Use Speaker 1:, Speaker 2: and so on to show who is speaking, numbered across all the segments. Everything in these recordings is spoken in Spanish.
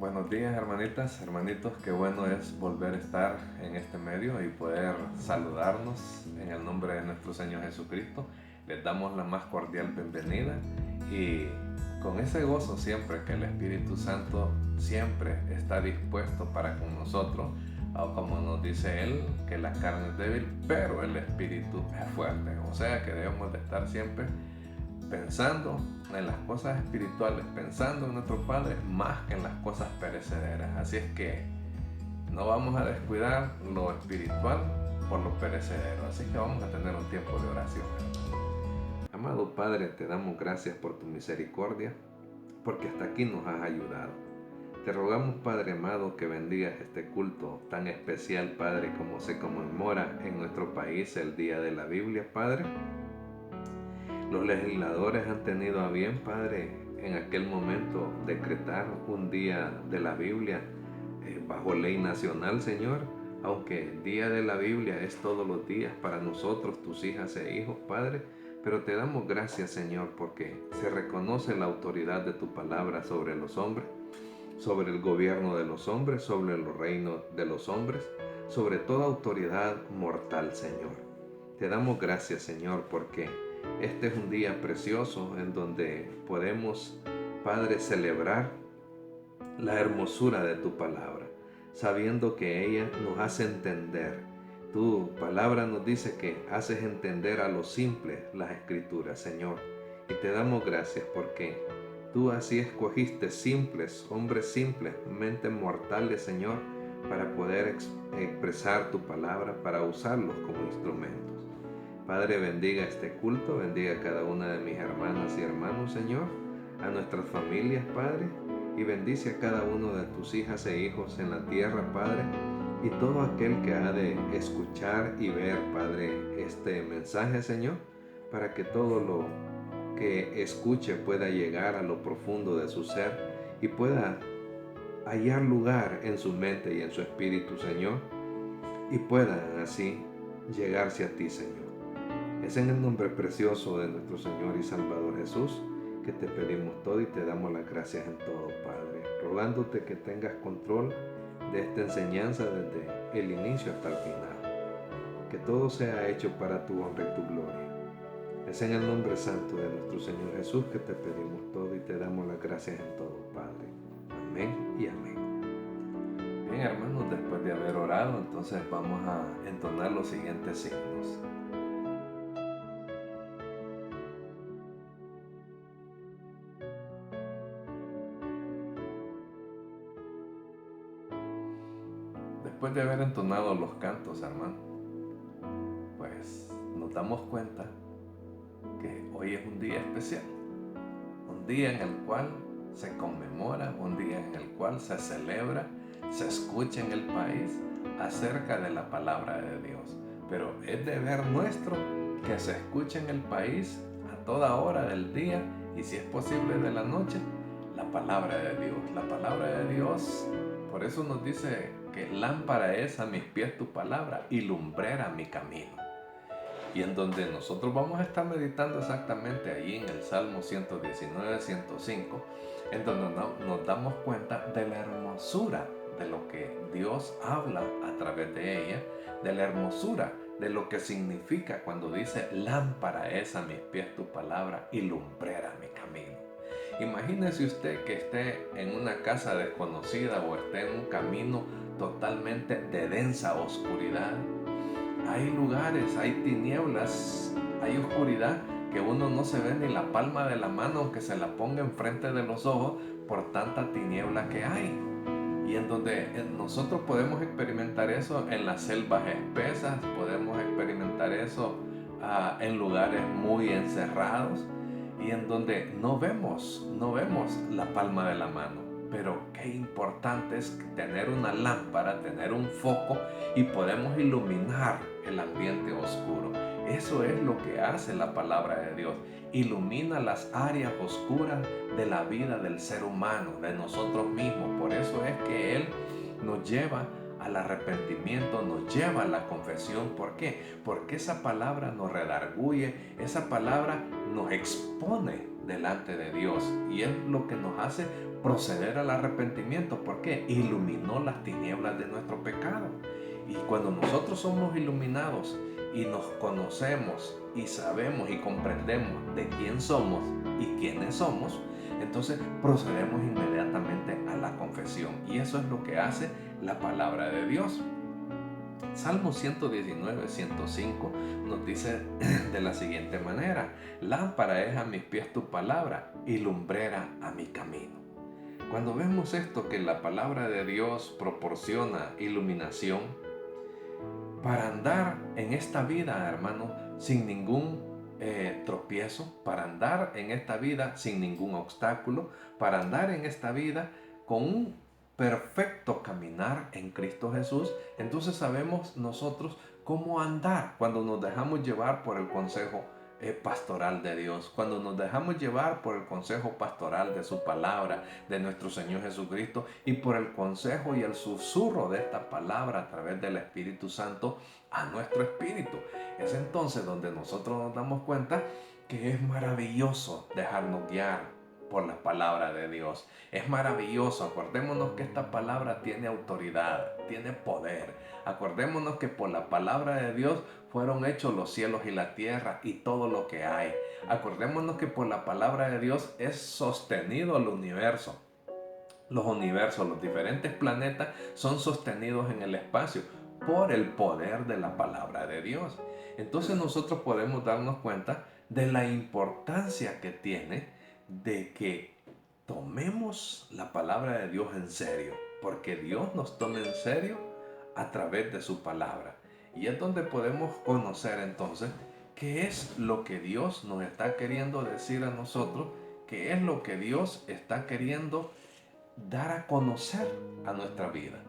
Speaker 1: Buenos días, hermanitas, hermanitos, qué bueno es volver a estar en este medio y poder saludarnos en el nombre de nuestro Señor Jesucristo. Les damos la más cordial bienvenida y con ese gozo siempre que el Espíritu Santo siempre está dispuesto para con nosotros, o como nos dice Él, que la carne es débil, pero el Espíritu es fuerte. O sea que debemos de estar siempre pensando en las cosas espirituales, pensando en nuestro Padre más que en las cosas perecederas. Así es que no vamos a descuidar lo espiritual por lo perecedero. Así que vamos a tener un tiempo de oración. Amado Padre, te damos gracias por tu misericordia, porque hasta aquí nos has ayudado. Te rogamos, Padre amado, que bendigas este culto tan especial, Padre, como se conmemora en nuestro país el Día de la Biblia, Padre. Los legisladores han tenido a bien, Padre, en aquel momento decretar un día de la Biblia bajo ley nacional, Señor, aunque el día de la Biblia es todos los días para nosotros, tus hijas e hijos, Padre, pero te damos gracias, Señor, porque se reconoce la autoridad de tu palabra sobre los hombres, sobre el gobierno de los hombres, sobre los reinos de los hombres, sobre toda autoridad mortal, Señor. Te damos gracias, Señor, porque este es un día precioso en donde podemos, Padre, celebrar la hermosura de tu palabra, sabiendo que ella nos hace entender. Tu palabra nos dice que haces entender a los simples las escrituras, Señor. Y te damos gracias porque tú así escogiste simples, hombres simples, mentes mortales, Señor, para poder expresar tu palabra, para usarlos como instrumentos. Padre, bendiga este culto, bendiga a cada una de mis hermanas y hermanos, Señor, a nuestras familias, Padre, y bendice a cada uno de tus hijas e hijos en la tierra, Padre, y todo aquel que ha de escuchar y ver, Padre, este mensaje, Señor, para que todo lo que escuche pueda llegar a lo profundo de su ser y pueda hallar lugar en su mente y en su espíritu, Señor, y puedan así llegarse a ti, Señor. Es en el nombre precioso de nuestro Señor y Salvador Jesús que te pedimos todo y te damos las gracias en todo, Padre, rogándote que tengas control de esta enseñanza desde el inicio hasta el final, que todo sea hecho para tu honra y tu gloria. Es en el nombre santo de nuestro Señor Jesús que te pedimos todo y te damos las gracias en todo, Padre. Amén y amén. Bien, hermanos, después de haber orado, entonces vamos a entonar los siguientes signos. Después de haber entonado los cantos, hermano, pues nos damos cuenta que hoy es un día especial, un día en el cual se conmemora, un día en el cual se celebra, se escucha en el país acerca de la palabra de Dios. Pero es deber nuestro que se escuche en el país a toda hora del día y si es posible de la noche, la palabra de Dios. La palabra de Dios, por eso nos dice que lámpara es a mis pies tu palabra y lumbrera mi camino. Y en donde nosotros vamos a estar meditando exactamente ahí en el Salmo 119, 105, en donde nos damos cuenta de la hermosura de lo que Dios habla a través de ella, de la hermosura de lo que significa cuando dice lámpara es a mis pies tu palabra y lumbrera mi camino. Imagínese usted que esté en una casa desconocida o esté en un camino totalmente de densa oscuridad. Hay lugares, hay tinieblas, hay oscuridad que uno no se ve ni la palma de la mano aunque se la ponga enfrente de los ojos por tanta tiniebla que hay. Y en donde nosotros podemos experimentar eso en las selvas espesas, podemos experimentar eso en lugares muy encerrados y en donde no vemos la palma de la mano. Pero qué importante es tener una lámpara, tener un foco y podemos iluminar el ambiente oscuro. Eso es lo que hace la palabra de Dios. Ilumina las áreas oscuras de la vida del ser humano, de nosotros mismos. Por eso es que Él nos lleva al arrepentimiento, nos lleva a la confesión. ¿Por qué? Porque esa palabra nos redarguye, esa palabra nos expone delante de Dios y es lo que nos hace proceder al arrepentimiento. ¿Por qué? Iluminó las tinieblas de nuestro pecado. Y cuando nosotros somos iluminados y nos conocemos y sabemos y comprendemos de quién somos y quiénes somos, entonces procedemos inmediatamente a la confesión. Y eso es lo que hace la palabra de Dios. Salmo 119, 105 nos dice de la siguiente manera: lámpara es a mis pies tu palabra y lumbrera a mi camino. Cuando vemos esto, que la palabra de Dios proporciona iluminación para andar en esta vida, hermano, sin ningún tropiezo, para andar en esta vida sin ningún obstáculo, para andar en esta vida con un perfecto caminar en Cristo Jesús, entonces sabemos nosotros cómo andar cuando nos dejamos llevar por el consejo pastoral de Dios, cuando nos dejamos llevar por el consejo pastoral de su palabra, de nuestro Señor Jesucristo, y por el consejo y el susurro de esta palabra a través del Espíritu Santo a nuestro espíritu. Es entonces donde nosotros nos damos cuenta que es maravilloso dejarnos guiar por la palabra de Dios. Es maravilloso. Acordémonos que esta palabra tiene autoridad, tiene poder. Acordémonos que por la palabra de Dios fueron hechos los cielos y la tierra y todo lo que hay. Acordémonos que por la palabra de Dios es sostenido el universo. Los universos, los diferentes planetas son sostenidos en el espacio por el poder de la palabra de Dios. Entonces nosotros podemos darnos cuenta de la importancia que tiene de que tomemos la palabra de Dios en serio, porque Dios nos toma en serio a través de su palabra. Y es donde podemos conocer entonces qué es lo que Dios nos está queriendo decir a nosotros, qué es lo que Dios está queriendo dar a conocer a nuestra vida.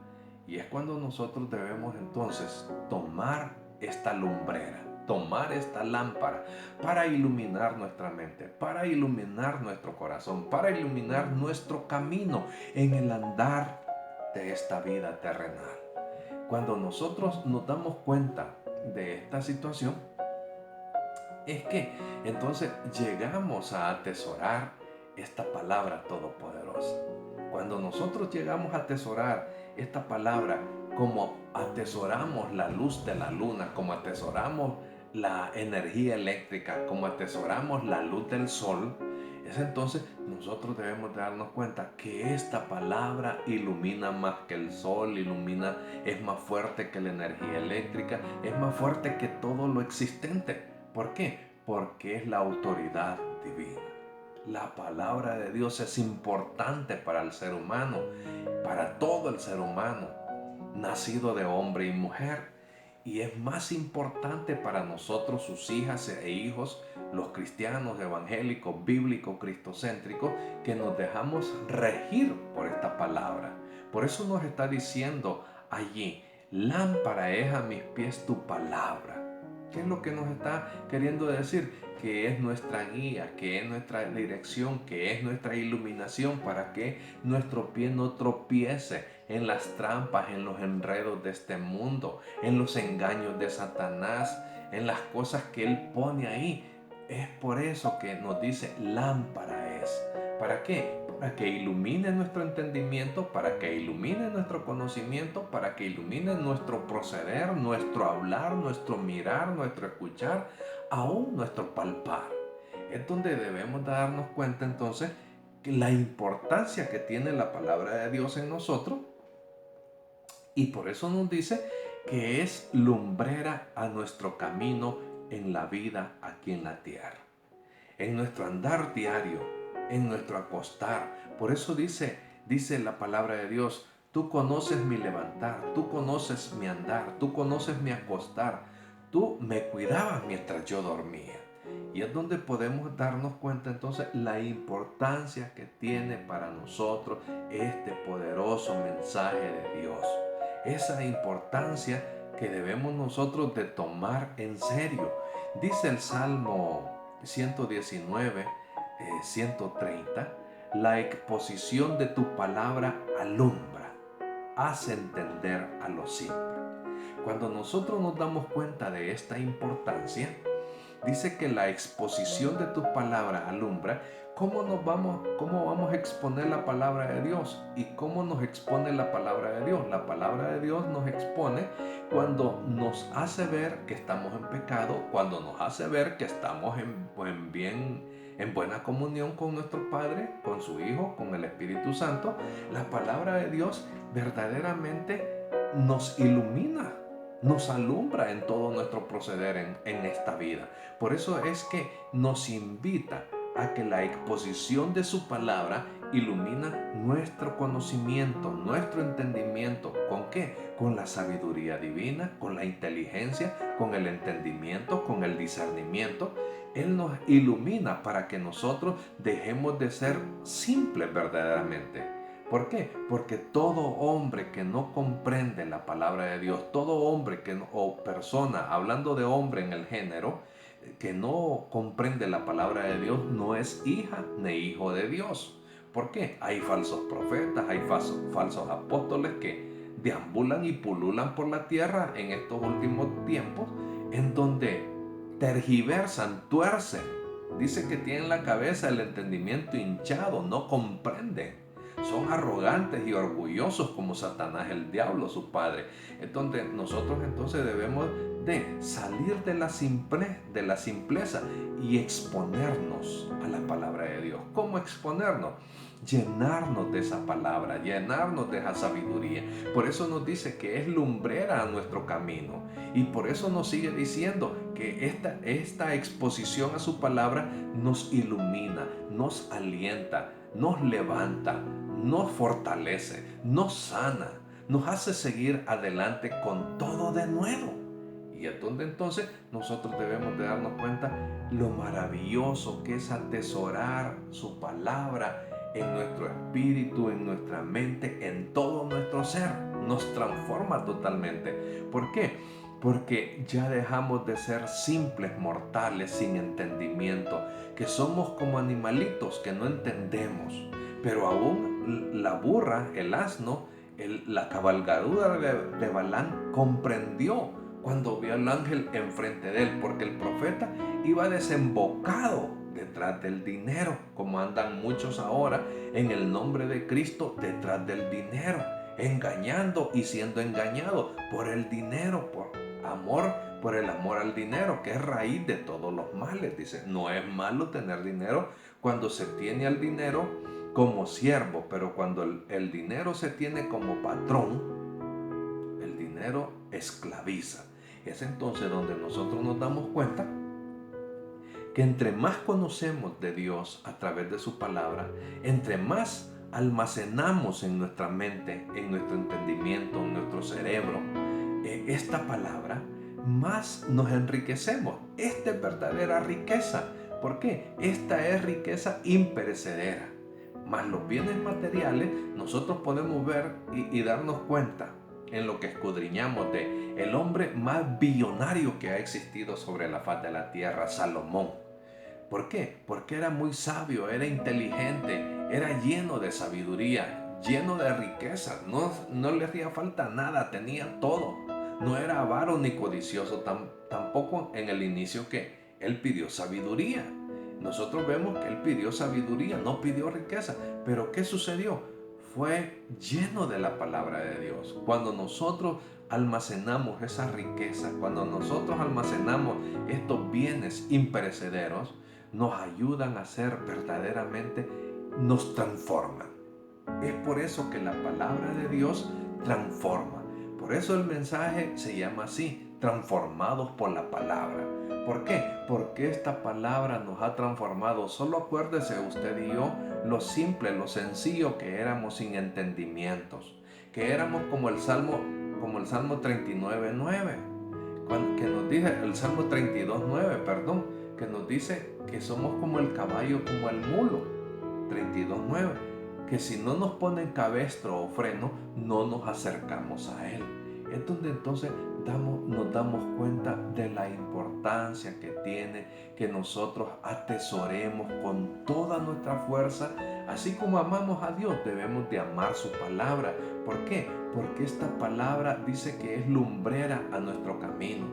Speaker 1: Y es cuando nosotros debemos entonces tomar esta lumbrera, tomar esta lámpara para iluminar nuestra mente, para iluminar nuestro corazón, para iluminar nuestro camino en el andar de esta vida terrenal. Cuando nosotros nos damos cuenta de esta situación, es que entonces llegamos a atesorar esta palabra todopoderosa. Cuando nosotros llegamos a atesorar esta palabra, como atesoramos la luz de la luna, como atesoramos la energía eléctrica, como atesoramos la luz del sol, es entonces nosotros debemos darnos cuenta que esta palabra ilumina más que el sol, ilumina, es más fuerte que la energía eléctrica, es más fuerte que todo lo existente. ¿Por qué? Porque es la autoridad divina. La palabra de Dios es importante para el ser humano, para todo el ser humano, nacido de hombre y mujer. Y es más importante para nosotros, sus hijas e hijos, los cristianos evangélicos, bíblicos, cristocéntricos, que nos dejamos regir por esta palabra. Por eso nos está diciendo allí: lámpara es a mis pies tu palabra. ¿Qué es lo que nos está queriendo decir? Que es nuestra guía, que es nuestra dirección, que es nuestra iluminación para que nuestro pie no tropiece en las trampas, en los enredos de este mundo, en los engaños de Satanás, en las cosas que él pone ahí. Es por eso que nos dice lámpara es. ¿Para qué? Para que ilumine nuestro entendimiento, para que ilumine nuestro conocimiento, para que ilumine nuestro proceder, nuestro hablar, nuestro mirar, nuestro escuchar, aún nuestro palpar. Es donde debemos darnos cuenta entonces que la importancia que tiene la palabra de Dios en nosotros, y por eso nos dice que es lumbrera a nuestro camino en la vida aquí en la tierra, en nuestro andar diario, en nuestro acostar. Por eso dice la palabra de Dios: tú conoces mi levantar, tú conoces mi andar, tú conoces mi acostar, tú me cuidabas mientras yo dormía. Y es donde podemos darnos cuenta entonces la importancia que tiene para nosotros este poderoso mensaje de Dios. Esa importancia que debemos nosotros de tomar en serio. Dice el Salmo 119, 130, la exposición de tu palabra alumbra. hace entender a los simples. Cuando nosotros nos damos cuenta de esta importancia, dice que la exposición de tus palabras alumbra. ¿Cómo vamos a exponer la palabra de Dios? ¿Y cómo nos expone la palabra de Dios? La palabra de Dios nos expone cuando nos hace ver que estamos en pecado, cuando nos hace ver que estamos en buena comunión con nuestro Padre, con su Hijo, con el Espíritu Santo. La palabra de Dios verdaderamente nos ilumina, nos alumbra en todo nuestro proceder en esta vida. Por eso es que nos invita a que la exposición de su palabra ilumina nuestro conocimiento, nuestro entendimiento. ¿Con qué? Con la sabiduría divina, con la inteligencia, con el entendimiento, con el discernimiento. Él nos ilumina para que nosotros dejemos de ser simples verdaderamente. ¿Por qué? Porque todo hombre que no comprende la palabra de Dios, todo hombre o persona, hablando de hombre en el género, que no comprende la palabra de Dios, no es hija ni hijo de Dios. ¿Por qué? Hay falsos profetas, hay falsos apóstoles que deambulan y pululan por la tierra en estos últimos tiempos, en donde tergiversan, tuercen. Dice que tienen la cabeza, el entendimiento hinchado, no comprenden. Son arrogantes y orgullosos como Satanás, el diablo, su padre. Entonces nosotros debemos de salir de la simpleza y exponernos a la palabra de Dios. ¿Cómo exponernos? Llenarnos de esa palabra, llenarnos de esa sabiduría. Por eso nos dice que es lumbrera a nuestro camino. Y por eso nos sigue diciendo que esta exposición a su palabra nos ilumina, nos alienta, nos levanta, nos fortalece, nos sana, nos hace seguir adelante con todo de nuevo. Y es donde entonces nosotros debemos de darnos cuenta lo maravilloso que es atesorar su palabra en nuestro espíritu, en nuestra mente, en todo nuestro ser. Nos transforma totalmente. ¿Por qué? Porque ya dejamos de ser simples mortales sin entendimiento, que somos como animalitos que no entendemos. Pero aún la burra, el asno, la cabalgadura de Balaam comprendió cuando vio al ángel enfrente de él, porque el profeta iba desembocado detrás del dinero, como andan muchos ahora en el nombre de Cristo detrás del dinero, engañando y siendo engañados por el dinero, por el amor al dinero, que es raíz de todos los males. Dice, no es malo tener dinero cuando se tiene al dinero como siervo, pero cuando el dinero se tiene como patrón, el dinero esclaviza. Es entonces donde nosotros nos damos cuenta que entre más conocemos de Dios a través de su palabra, entre más almacenamos en nuestra mente, en nuestro entendimiento, en nuestro cerebro, esta palabra, más nos enriquecemos. Esta es verdadera riqueza. ¿Por qué? Esta es riqueza imperecedera. Más los bienes materiales, nosotros podemos ver y darnos cuenta en lo que escudriñamos de el hombre más billonario que ha existido sobre la faz de la tierra, Salomón. ¿Por qué? Porque era muy sabio, era inteligente, era lleno de sabiduría, lleno de riqueza, no le hacía falta nada, tenía todo. No era avaro ni codicioso, tampoco en el inicio que él pidió sabiduría. Nosotros vemos que él pidió sabiduría, no pidió riqueza. Pero ¿qué sucedió? Fue lleno de la palabra de Dios. Cuando nosotros almacenamos esa riqueza, cuando nosotros almacenamos estos bienes imperecederos, nos ayudan a ser verdaderamente, nos transforman. Es por eso que la palabra de Dios transforma. Por eso el mensaje se llama así, transformados por la palabra. ¿Por qué? Porque esta palabra nos ha transformado. Solo acuérdese usted y yo lo simple, lo sencillo que éramos sin entendimientos. Que éramos como el Salmo 39:9. Que nos dice, el Salmo 32:9, perdón, que nos dice que somos como el caballo, como el mulo. 32:9. Que si no nos ponen cabestro o freno, no nos acercamos a él. Es donde entonces nos damos cuenta de la importancia que tiene que nosotros atesoremos con toda nuestra fuerza. Así como amamos a Dios, debemos de amar su palabra. ¿Por qué? porque esta palabra dice que es lumbrera a nuestro camino,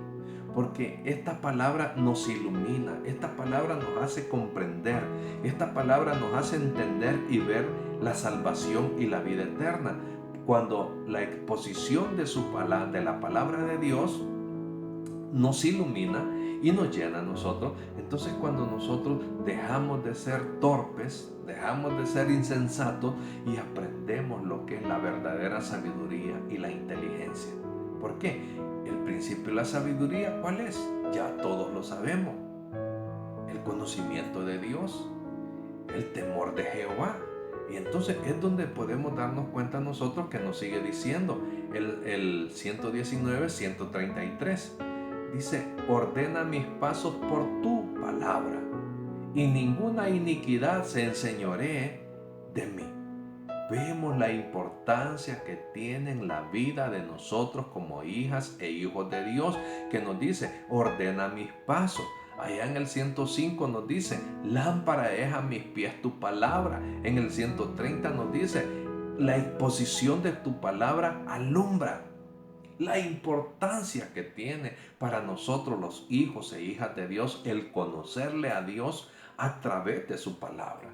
Speaker 1: porque esta palabra nos ilumina, esta palabra nos hace comprender, esta palabra nos hace entender y ver la salvación y la vida eterna. Cuando la exposición de la palabra de Dios nos ilumina y nos llena a nosotros, entonces cuando nosotros dejamos de ser torpes, dejamos de ser insensatos y aprendemos lo que es la verdadera sabiduría y la inteligencia. ¿Por qué? El principio de la sabiduría, ¿cuál es? Ya todos lo sabemos. El conocimiento de Dios, el temor de Jehová. Y entonces es donde podemos darnos cuenta nosotros que nos sigue diciendo el 119, 133. Dice, ordena mis pasos por tu palabra y ninguna iniquidad se enseñoree de mí. Vemos la importancia que tiene en la vida de nosotros como hijas e hijos de Dios, que nos dice, ordena mis pasos. Allá en el 105 nos dice, lámpara es a mis pies tu palabra. En el 130 nos dice, la exposición de tu palabra alumbra. La importancia que tiene para nosotros los hijos e hijas de Dios el conocerle a Dios a través de su palabra,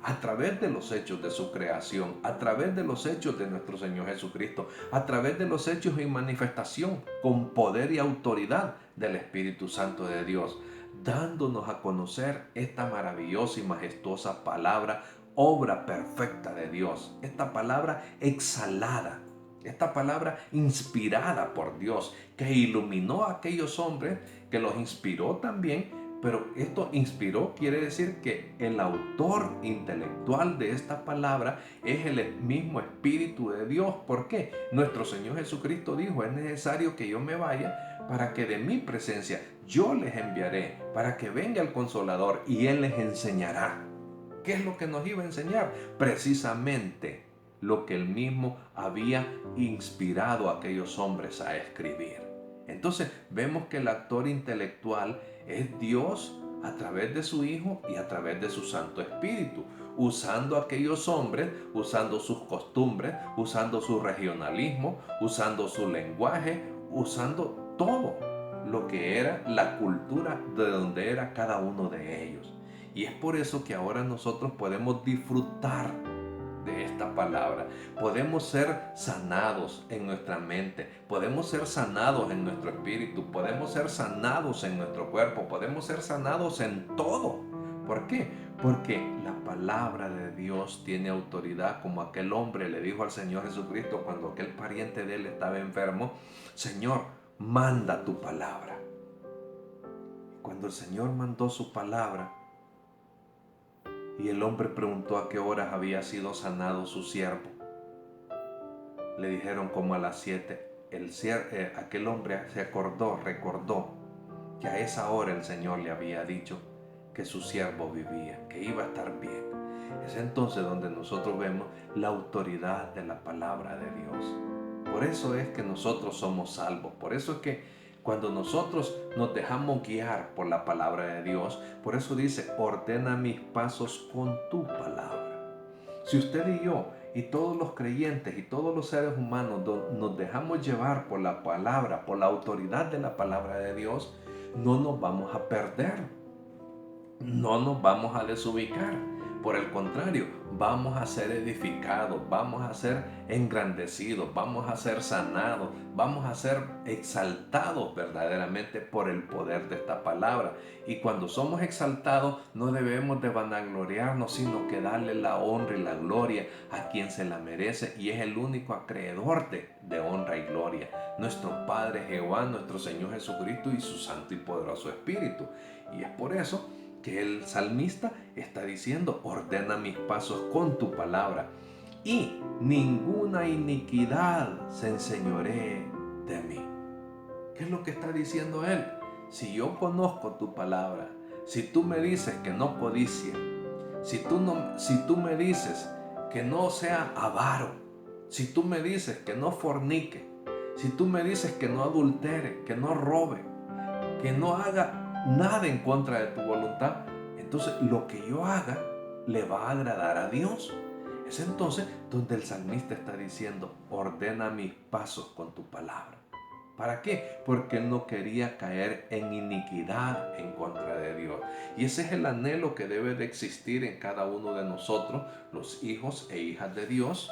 Speaker 1: a través de los hechos de su creación, a través de los hechos de nuestro Señor Jesucristo, a través de los hechos y manifestación con poder y autoridad del Espíritu Santo de Dios, dándonos a conocer esta maravillosa y majestuosa palabra, obra perfecta de Dios, esta palabra exhalada, esta palabra inspirada por Dios, que iluminó a aquellos hombres, que los inspiró también, pero esto inspiró quiere decir que el autor intelectual de esta palabra es el mismo Espíritu de Dios. ¿Por qué? Nuestro Señor Jesucristo dijo, es necesario que yo me vaya para que de mi presencia yo les enviaré, para que venga el Consolador y Él les enseñará. ¿Qué es lo que nos iba a enseñar? Precisamente lo que Él mismo había inspirado a aquellos hombres a escribir. Entonces vemos que el actor intelectual es Dios a través de su Hijo y a través de su Santo Espíritu, usando a aquellos hombres, usando sus costumbres, usando su regionalismo, usando su lenguaje, usando todo lo que era la cultura de donde era cada uno de ellos. Y es por eso que ahora nosotros podemos disfrutar de esta palabra. Podemos ser sanados en nuestra mente, podemos ser sanados en nuestro espíritu, podemos ser sanados en nuestro cuerpo, podemos ser sanados en todo. ¿Por qué? Porque la palabra de Dios tiene autoridad, como aquel hombre le dijo al Señor Jesucristo cuando aquel pariente de él estaba enfermo, Señor, manda tu palabra. Cuando el Señor mandó su palabra, y el hombre preguntó a qué horas había sido sanado su siervo. Le dijeron como a las 7. Aquel hombre recordó que a esa hora el Señor le había dicho que su siervo vivía, que iba a estar bien. Es entonces donde nosotros vemos la autoridad de la palabra de Dios. Por eso es que nosotros somos salvos. Por eso es que cuando nosotros nos dejamos guiar por la palabra de Dios, por eso dice, ordena mis pasos con tu palabra. Si usted y yo y todos los creyentes y todos los seres humanos nos dejamos llevar por la palabra, por la autoridad de la palabra de Dios, no nos vamos a perder, no nos vamos a desubicar. Por el contrario, vamos a ser edificados, vamos a ser engrandecidos, vamos a ser sanados, vamos a ser exaltados verdaderamente por el poder de esta palabra. Y cuando somos exaltados, no debemos de vanagloriarnos, sino que darle la honra y la gloria a quien se la merece y es el único acreedor de honra y gloria, nuestro Padre Jehová, nuestro Señor Jesucristo y su Santo y Poderoso Espíritu. Y es por eso que el salmista está diciendo, ordena mis pasos con tu palabra y ninguna iniquidad se enseñoree de mí. ¿Qué es lo que está diciendo él? Si yo conozco tu palabra, si tú me dices que no codicie, si tú me dices que no sea avaro, si tú me dices que no fornique, si tú me dices que no adultere, que no robe, que no haga nada en contra de tu voluntad, entonces lo que yo haga le va a agradar a Dios. Es entonces donde el salmista está diciendo, ordena mis pasos con tu palabra. ¿Para qué? Porque él no quería caer en iniquidad en contra de Dios. Y ese es el anhelo que debe de existir en cada uno de nosotros, los hijos e hijas de Dios.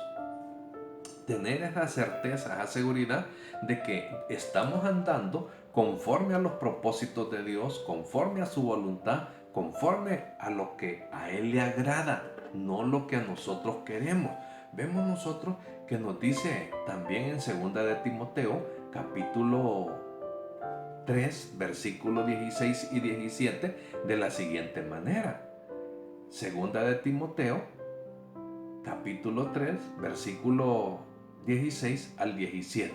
Speaker 1: Tener esa certeza, esa seguridad de que estamos andando conforme a los propósitos de Dios, conforme a su voluntad, conforme a lo que a Él le agrada, no lo que a nosotros queremos. Vemos nosotros que nos dice también en 2 de Timoteo, capítulo 3, versículos 16 y 17, de la siguiente manera. 2 de Timoteo, capítulo 3, versículo 16 al 17.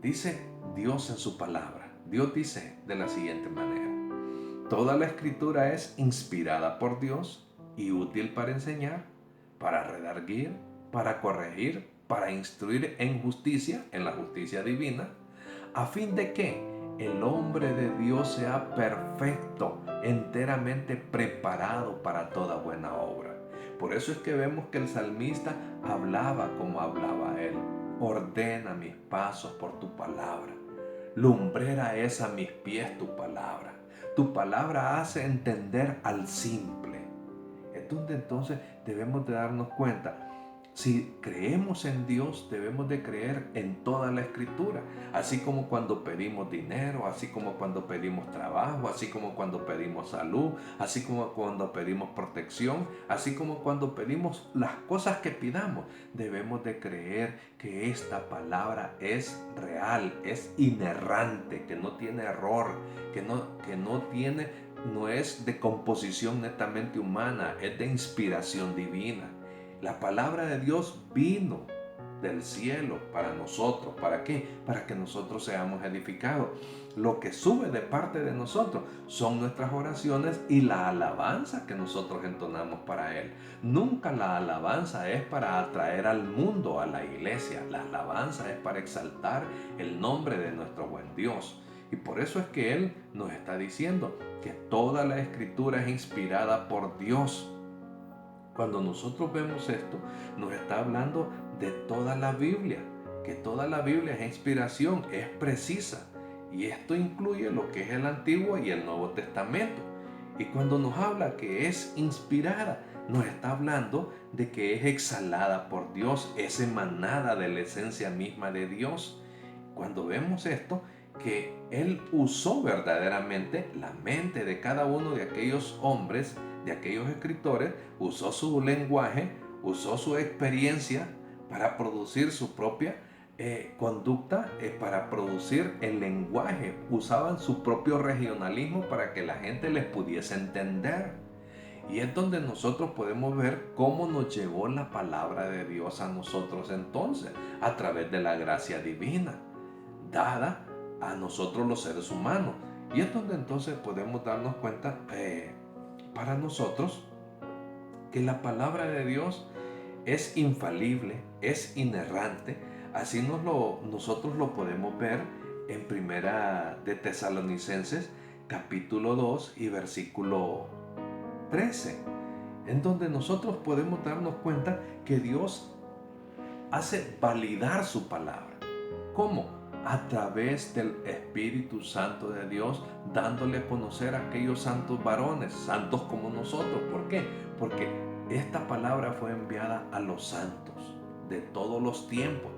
Speaker 1: Dice Dios en su palabra. Dios dice de la siguiente manera: toda la escritura es inspirada por Dios y útil para enseñar, para redarguir, para corregir, para instruir en justicia, en la justicia divina, a fin de que el hombre de Dios sea perfecto, enteramente preparado para toda buena obra. Por eso es que vemos que el salmista hablaba como hablaba él. Ordena mis pasos por tu palabra. Lumbrera es a mis pies tu palabra. Tu palabra hace entender al simple. Es donde entonces debemos de darnos cuenta. Si creemos en Dios, debemos de creer en toda la escritura, así como cuando pedimos dinero, así como cuando pedimos trabajo, así como cuando pedimos salud, así como cuando pedimos protección, así como cuando pedimos las cosas que pidamos. Debemos de creer que esta palabra es real, es inerrante, que no tiene error, que no es de composición netamente humana, es de inspiración divina. La palabra de Dios vino del cielo para nosotros. ¿Para qué? Para que nosotros seamos edificados. Lo que sube de parte de nosotros son nuestras oraciones y la alabanza que nosotros entonamos para Él. Nunca la alabanza es para atraer al mundo a la iglesia. La alabanza es para exaltar el nombre de nuestro buen Dios. Y por eso es que Él nos está diciendo que toda la escritura es inspirada por Dios. Cuando nosotros vemos esto, nos está hablando de toda la Biblia, que toda la Biblia es inspiración, es precisa. Y esto incluye lo que es el Antiguo y el Nuevo Testamento. Y cuando nos habla que es inspirada, nos está hablando de que es exhalada por Dios, es emanada de la esencia misma de Dios. Cuando vemos esto, que Él usó verdaderamente la mente de cada uno de aquellos hombres, de aquellos escritores, usó su lenguaje, usó su experiencia para producir su propia conducta, para producir el lenguaje. Usaban su propio regionalismo para que la gente les pudiese entender. Y es donde nosotros podemos ver cómo nos llegó la palabra de Dios a nosotros entonces, a través de la gracia divina, dada a nosotros los seres humanos. Y es donde entonces podemos darnos cuenta para nosotros que la palabra de Dios es infalible, es inerrante. Así nosotros lo podemos ver en Primera de Tesalonicenses capítulo 2 y versículo 13, en donde nosotros podemos darnos cuenta que Dios hace validar su palabra. ¿Cómo? A través del Espíritu Santo de Dios, dándole a conocer a aquellos santos varones, santos como nosotros. ¿Por qué? Porque esta palabra fue enviada a los santos de todos los tiempos,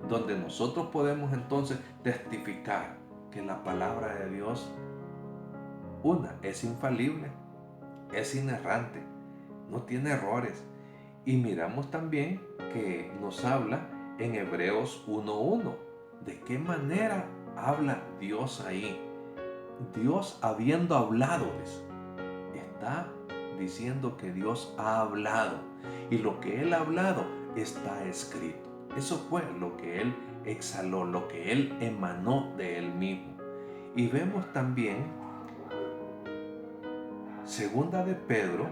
Speaker 1: donde nosotros podemos entonces testificar que la palabra de Dios, es infalible, es inerrante, no tiene errores. Y miramos también que nos habla en Hebreos 1:1. ¿De qué manera habla Dios ahí? Dios habiendo hablado, está diciendo que Dios ha hablado. Y lo que Él ha hablado está escrito. Eso fue lo que Él exhaló, lo que Él emanó de Él mismo. Y vemos también Segunda de Pedro,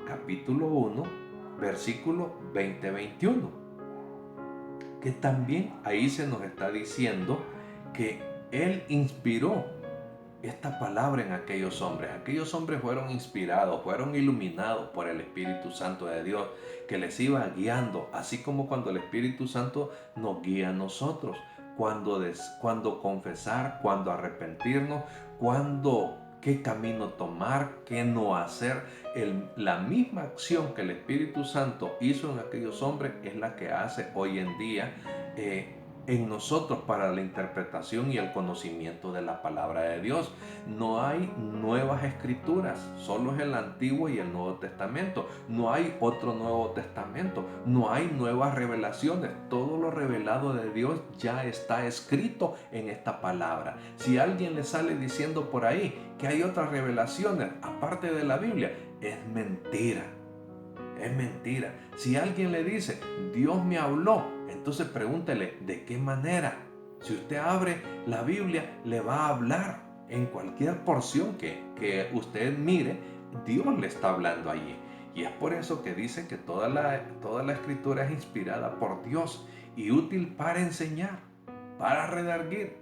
Speaker 1: capítulo 1, versículo 20-21, que también ahí se nos está diciendo que Él inspiró esta palabra en aquellos hombres. Aquellos hombres fueron inspirados, fueron iluminados por el Espíritu Santo de Dios, que les iba guiando, así como cuando el Espíritu Santo nos guía a nosotros. Cuando confesar, cuando arrepentirnos, cuando qué camino tomar, qué no hacer. La misma acción que el Espíritu Santo hizo en aquellos hombres es la que hace hoy en día en nosotros para la interpretación y el conocimiento de la palabra de Dios. No hay nuevas escrituras, solo es el Antiguo y el Nuevo Testamento. No hay otro Nuevo Testamento, no hay nuevas revelaciones. Todo lo revelado de Dios ya está escrito en esta palabra. Si alguien le sale diciendo por ahí que hay otras revelaciones aparte de la Biblia, es mentira. Es mentira. Si alguien le dice, Dios me habló, entonces pregúntele, ¿de qué manera? Si usted abre la Biblia, le va a hablar en cualquier porción que usted mire, Dios le está hablando allí. Y es por eso que dice que toda la escritura es inspirada por Dios y útil para enseñar, para redarguir,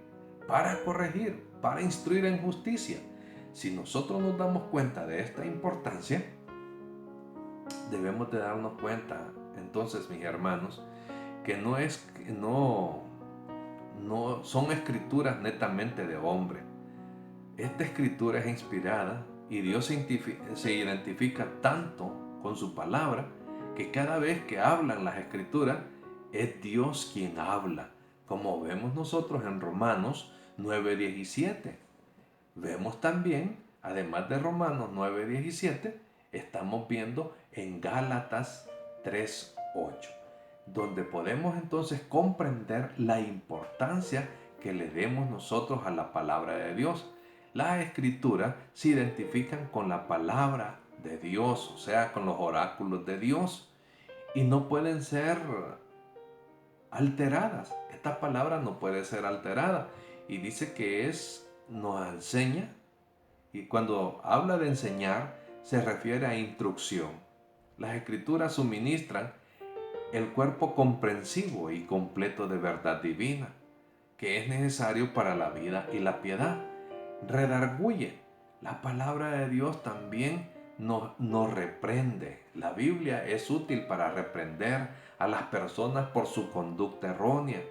Speaker 1: para corregir, para instruir en justicia. Si nosotros nos damos cuenta de esta importancia, debemos de darnos cuenta, entonces, mis hermanos, que no son escrituras netamente de hombre. Esta escritura es inspirada y Dios se identifica tanto con su palabra que cada vez que hablan las escrituras es Dios quien habla, como vemos nosotros en Romanos 9:17. Vemos también, además de Romanos 9:17, estamos viendo en Gálatas 3:8, donde podemos entonces comprender la importancia que le demos nosotros a la palabra de Dios. Las escrituras se identifican con la palabra de Dios, o sea, con los oráculos de Dios, y no pueden ser alteradas. Esta palabra no puede ser alterada, y dice que nos enseña, y cuando habla de enseñar, se refiere a instrucción. Las escrituras suministran el cuerpo comprensivo y completo de verdad divina, que es necesario para la vida y la piedad. Redarguye. La palabra de Dios también nos reprende. La Biblia es útil para reprender a las personas por su conducta errónea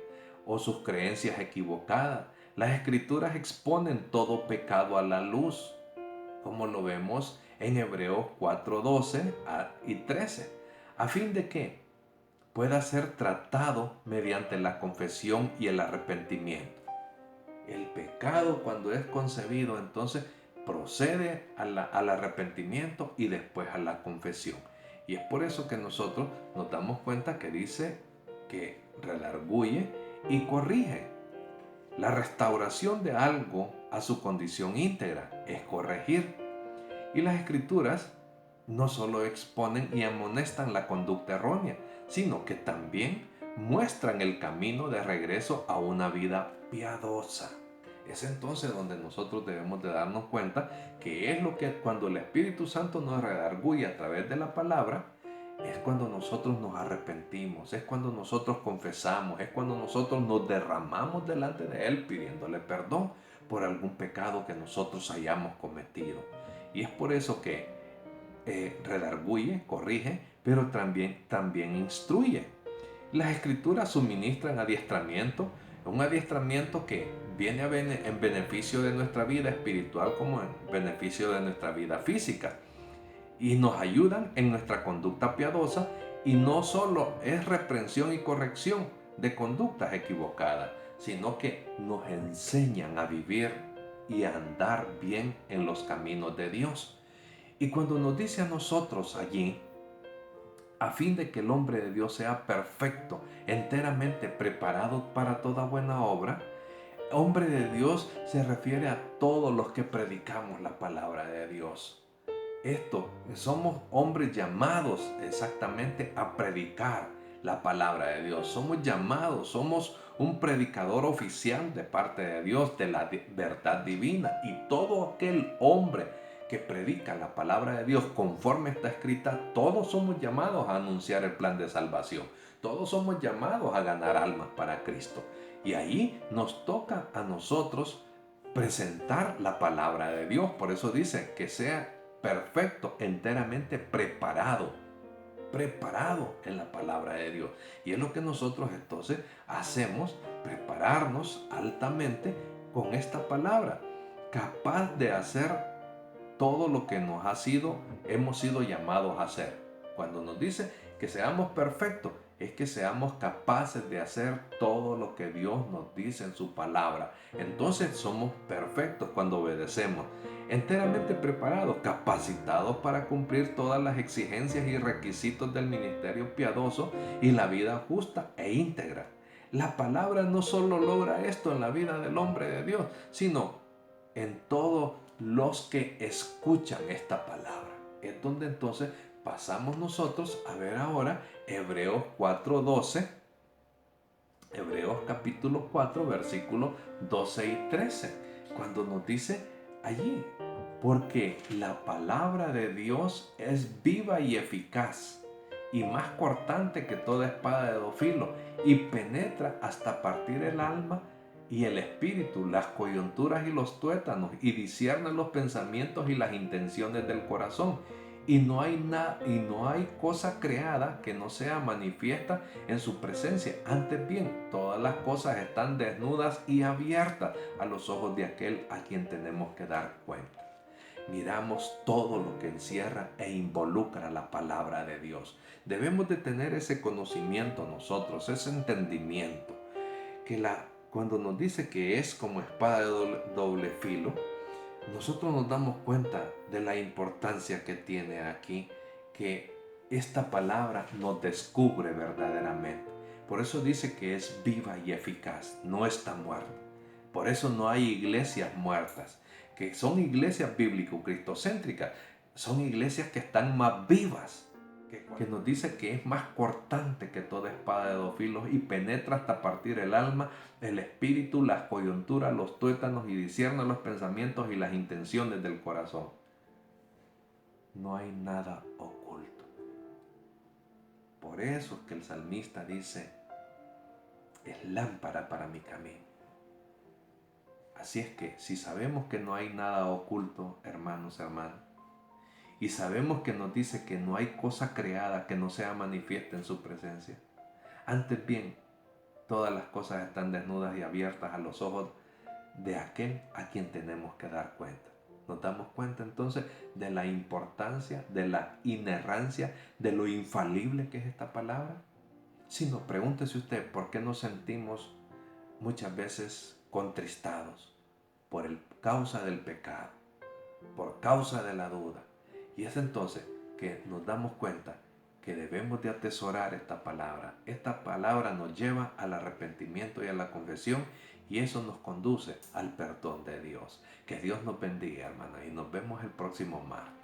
Speaker 1: o sus creencias equivocadas. Las escrituras exponen todo pecado a la luz, como lo vemos en Hebreos 4:12 y 13, a fin de que pueda ser tratado mediante la confesión y el arrepentimiento. El pecado, cuando es concebido, entonces procede al arrepentimiento y después a la confesión. Y es por eso que nosotros nos damos cuenta que dice que redarguye y corrige. La restauración de algo a su condición íntegra es corregir. Y las escrituras no solo exponen y amonestan la conducta errónea, sino que también muestran el camino de regreso a una vida piadosa. Es entonces donde nosotros debemos de darnos cuenta que es lo que cuando el Espíritu Santo nos redarguye a través de la palabra, es cuando nosotros nos arrepentimos, es cuando nosotros confesamos, es cuando nosotros nos derramamos delante de Él pidiéndole perdón por algún pecado que nosotros hayamos cometido. Y es por eso que redarguye, corrige, pero también instruye. Las escrituras suministran adiestramiento, un adiestramiento que viene en beneficio de nuestra vida espiritual como en beneficio de nuestra vida física, y nos ayudan en nuestra conducta piadosa, y no solo es reprensión y corrección de conductas equivocadas, sino que nos enseñan a vivir y a andar bien en los caminos de Dios. Y cuando nos dice a nosotros allí, a fin de que el hombre de Dios sea perfecto, enteramente preparado para toda buena obra, hombre de Dios se refiere a todos los que predicamos la palabra de Dios. Somos hombres llamados exactamente a predicar la palabra de Dios. Somos llamados, somos un predicador oficial de parte de Dios, de la verdad divina. Y todo aquel hombre que predica la palabra de Dios conforme está escrita, todos somos llamados a anunciar el plan de salvación. Todos somos llamados a ganar almas para Cristo. Y ahí nos toca a nosotros presentar la palabra de Dios. Por eso dice que sea perfecto, enteramente preparado en la palabra de Dios. Y es lo que nosotros entonces hacemos, prepararnos altamente con esta palabra, capaz de hacer todo lo que hemos sido llamados a hacer. Cuando nos dice que seamos perfectos, es que seamos capaces de hacer todo lo que Dios nos dice en su palabra. Entonces somos perfectos cuando obedecemos, enteramente preparados, capacitados para cumplir todas las exigencias y requisitos del ministerio piadoso y la vida justa e íntegra. La palabra no solo logra esto en la vida del hombre de Dios, sino en todos los que escuchan esta palabra. Es donde entonces pasamos nosotros a ver ahora Hebreos 4:12, Hebreos capítulo 4, versículos 12 y 13, cuando nos dice allí, porque la palabra de Dios es viva y eficaz, y más cortante que toda espada de dos filos, y penetra hasta partir el alma y el espíritu, las coyunturas y los tuétanos, y discierne los pensamientos y las intenciones del corazón. Y no hay cosa creada que no sea manifiesta en su presencia. Antes bien, todas las cosas están desnudas y abiertas a los ojos de aquel a quien tenemos que dar cuenta. Miramos todo lo que encierra e involucra la palabra de Dios. Debemos de tener ese conocimiento nosotros, ese entendimiento, que cuando nos dice que es como espada de doble filo, nosotros nos damos cuenta de la importancia que tiene aquí, que esta palabra nos descubre verdaderamente. Por eso dice que es viva y eficaz, no está muerta. Por eso no hay iglesias muertas, que son iglesias bíblico-cristocéntricas, son iglesias que están más vivas, que nos dice que es más cortante que toda espada de dos filos y penetra hasta partir el alma, el espíritu, las coyunturas, los tuétanos y discierne los pensamientos y las intenciones del corazón. No hay nada oculto. Por eso es que el salmista dice, es lámpara para mi camino. Así es que si sabemos que no hay nada oculto, hermanos, hermanas, y sabemos que nos dice que no hay cosa creada que no sea manifiesta en su presencia, antes bien, todas las cosas están desnudas y abiertas a los ojos de aquel a quien tenemos que dar cuenta. Nos damos cuenta entonces de la importancia, de la inerrancia, de lo infalible que es esta palabra. Si no, pregúntese usted por qué nos sentimos muchas veces contristados por causa del pecado, por causa de la duda. Y es entonces que nos damos cuenta que debemos de atesorar esta palabra. Esta palabra nos lleva al arrepentimiento y a la confesión, y eso nos conduce al perdón de Dios. Que Dios nos bendiga, hermana, y nos vemos el próximo martes.